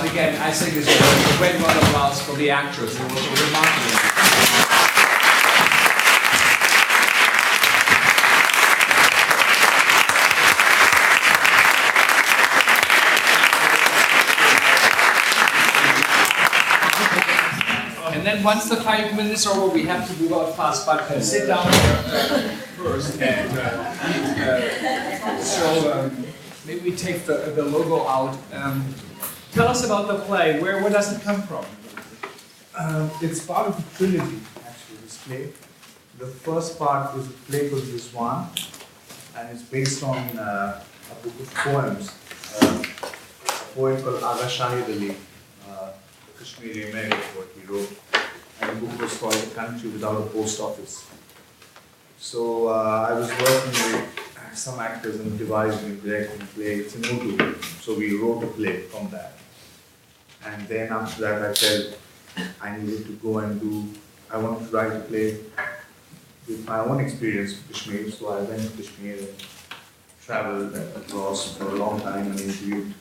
But again, I think it's a great round of applause for the actors. It was remarkable. And then once the 5 minutes are over, we have to move out fast, but sit down here first. And maybe we take the logo out. Tell us about the play. Where does it come from? It's part of a trilogy, actually, this play. The first part is a play called Rizwan, and it's based on a book of poems. A poem called Agha Shahid Ali, the Kashmiri American poet he wrote. And the book was called A Country Without a Post Office. So I was working with some actors and devising and directing a play. It's in Urdu, so we wrote a play from that. And then after that I felt I needed to go and I wanted to write a play with my own experience of Kashmir. So I went to Kashmir and traveled across for a long time and interviewed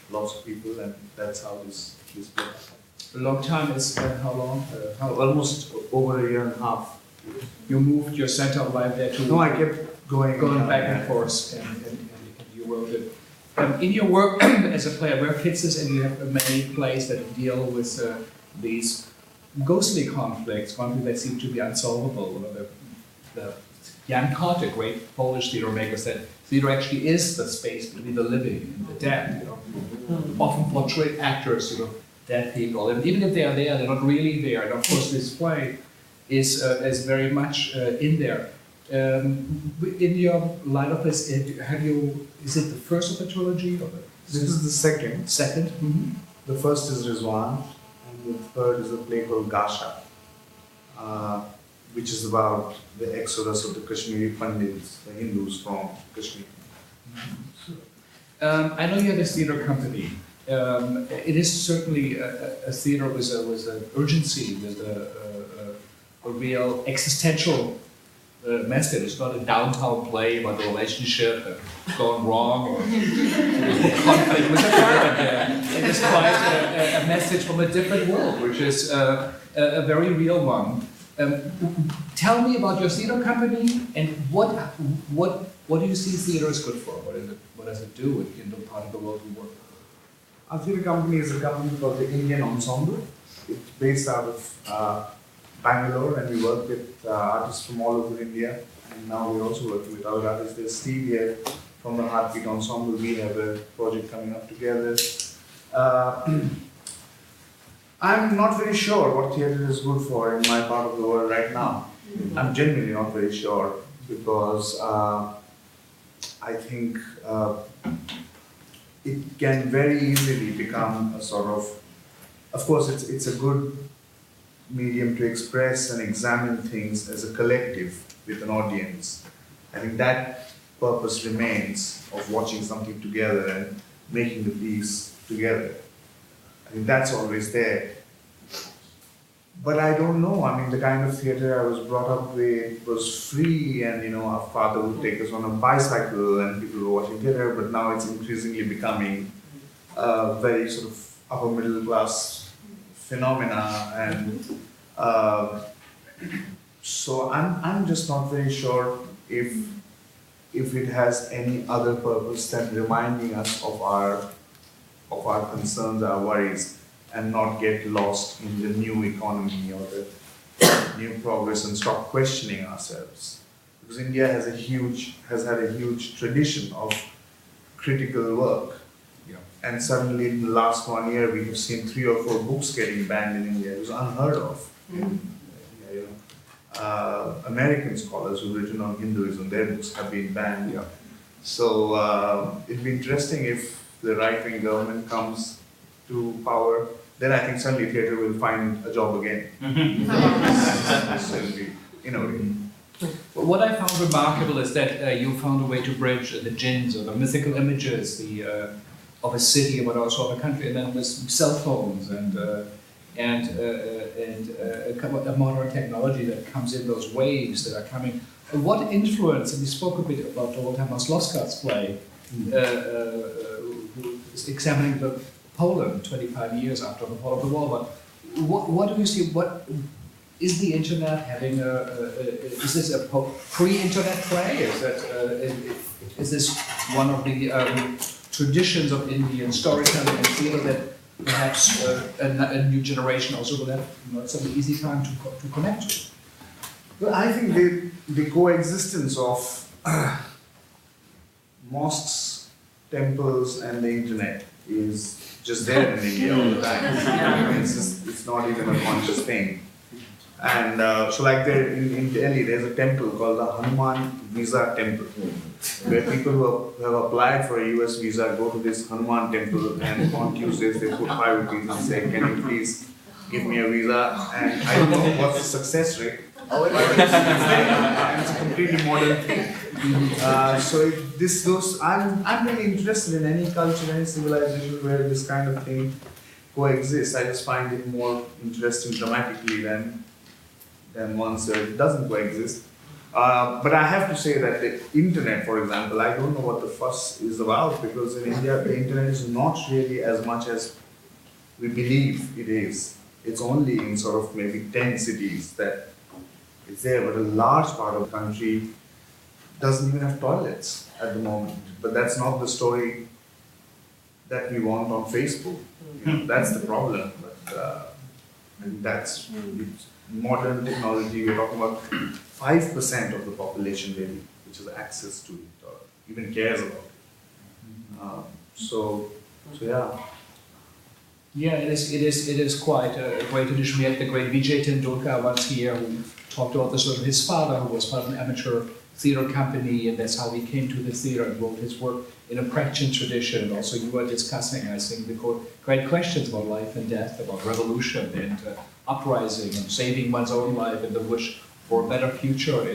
lots of people, and that's how this play happened. A long time is how long? Almost over a year and a half. You moved your center of life there to... No, I kept going back and forth, and you wrote it. In your work as a player, where fits this? And you have many plays that deal with these ghostly conflicts that seem to be unsolvable. Jan Kotte, a great Polish theater maker, said theater actually is the space between the living and the dead. Often portray actors, dead people, and even if they are there, they're not really there. And of course, this play is very much in there. In your line of this, is it the first of the trilogy? Or this is the second. Second? Mm-hmm. The first is Rizwan, and the third is a play called Gasha, which is about the exodus of the Kashmiri Pandits, the Hindus from Kashmir. I know you have a theater company. It is certainly a theater with an urgency, with a real existential message. It's not a downtown play about the relationship gone wrong or conflict with a partner. It is quite a message from a different world, which is a very real one. Tell me about your theater company and what do you see theater is good for? What does it do in the part of the world you work? Our theater company is a company called the Indian Ensemble. It's based out of Bangalore, and we work with artists from all over India. And now we're also working with other artists. There's Steve here from the Heartbeat Ensemble. We have a project coming up together. I'm not very sure what theater is good for in my part of the world right now. I'm genuinely not very sure, because I think it can very easily become a sort of course it's a good medium to express and examine things as a collective with an audience. I think that purpose remains, of watching something together and making the piece together. I think that's always there. But I don't know, I mean, the kind of theater I was brought up with was free, and our father would take us on a bicycle and people were watching theater, but now it's increasingly becoming a very sort of upper middle class phenomena, and so I'm just not very sure if it has any other purpose than reminding us of our concerns, our worries, and not get lost in the new economy or the new progress and stop questioning ourselves. Because India has had a huge tradition of critical work. Yeah. And suddenly in the last 1 year we have seen 3 or 4 books getting banned in India. It was unheard of. American scholars who've written on Hinduism, their books have been banned. Yeah. So it'd be interesting if the right-wing government comes to power. Then I think suddenly theatre will find a job again. What I found remarkable is that you found a way to bridge the djinns, or the mythical images, of a city, but also of a country, and then with cell phones and a modern technology that comes in, those waves that are coming. What influence, and we spoke a bit about Dorothea Masloska's play, who is examining Poland 25 years after the fall of the wall. But what do you see? What is the internet having is this a pre-internet play? Is this one of the traditions of Indian storytelling and theater that perhaps a new generation also will have not such an easy time to connect to? Well, I think the coexistence of mosques, temples, and the internet is just there in India all the time. It's not even a conscious thing. And so like there in Delhi, there's a temple called the Hanuman Visa Temple, where people who have applied for a US visa go to this Hanuman temple, and on Tuesdays they put 5 rupees and say, can you please give me a visa? And I don't know what's the success rate. And it's a completely modern thing. So if this goes, I'm really interested in any culture, any civilization where this kind of thing coexists. I just find it more interesting dramatically than ones where it doesn't coexist. But I have to say that the internet, for example, I don't know what the fuss is about, because in India the internet is not really as much as we believe it is. It's only in sort of maybe 10 cities that it's there, but a large part of the country doesn't even have toilets at the moment. But that's not the story that we want on Facebook. You know, that's the problem. But and that's modern technology. We're talking about 5% of the population really, which has access to it or even cares about it. So yeah. Yeah, it is quite a great addition. We had the great Vijay Tendulkar once here, who talked about the sort of his father, who was part of an amateur theatre company, and that's how he came to the theatre and wrote his work in a Prakchin tradition. And also you were discussing, I think, the great questions about life and death, about revolution and uprising and saving one's own life and the wish for a better future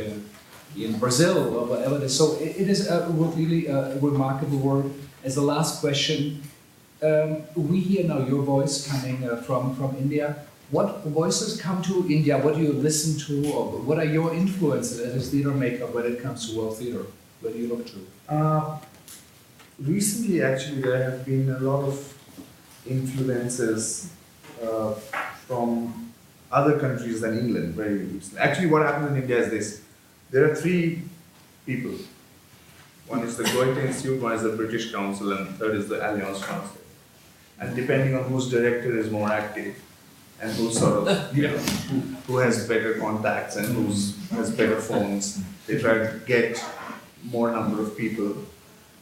in Brazil or whatever it is. So it is really a remarkable work. As the last question, we hear now your voice coming from India. What voices come to India? What do you listen to? Or what are your influences as a theatre maker when it comes to world theatre? Where do you look to? Recently, actually, there have been a lot of influences from other countries than England. Very recently. Actually, what happens in India is this. There are 3 people. One is the Goethe Institute, one is the British Council, and the third is the Alliance Française. And depending on whose director is more active, and who sort of, who has better contacts and who has better phones, they try to get more number of people.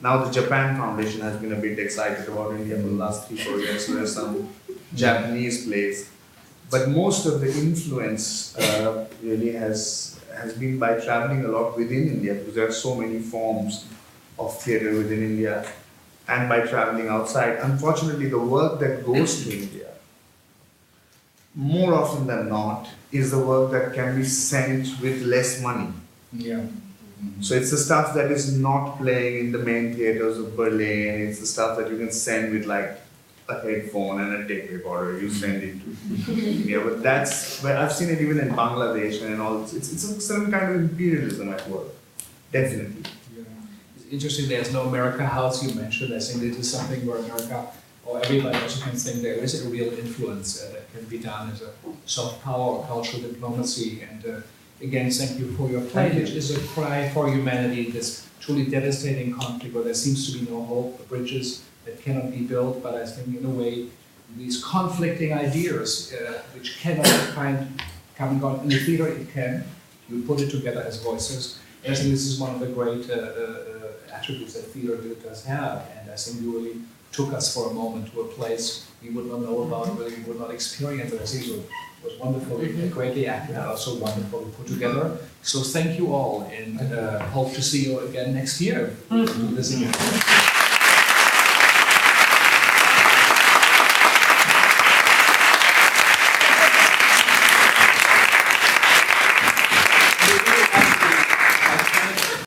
Now the Japan Foundation has been a bit excited about India for the last 3-4 years, so there's some Japanese plays. But most of the influence really has been by traveling a lot within India, because there are so many forms of theatre within India, and by traveling outside. Unfortunately, the work that goes to India, more often than not, is the work that can be sent with less money. Yeah. So it's the stuff that is not playing in the main theatres of Berlin. It's the stuff that you can send with like a headphone and a tape recorder. You send it to India. But that's where I've seen it even in Bangladesh and all. It's a certain kind of imperialism at work. Definitely. Yeah. It's interesting. There's no America House you mentioned. I think this is something where America, or everybody also can think there is a real influence that can be done as a soft power or cultural diplomacy. And again, thank you for your play, which is a cry for humanity, this truly devastating conflict where there seems to be no hope, the bridges that cannot be built, but I think in a way, these conflicting ideas, which cannot come and go in the theatre, it can. You put it together as voices. And I think this is one of the great attributes that theatre does have, and I think you really took us for a moment to a place we would not know about, really we would not experience it. I think it was wonderfully, greatly acted and also wonderfully put together. So thank you all, and hope to see you again next year. Do this again.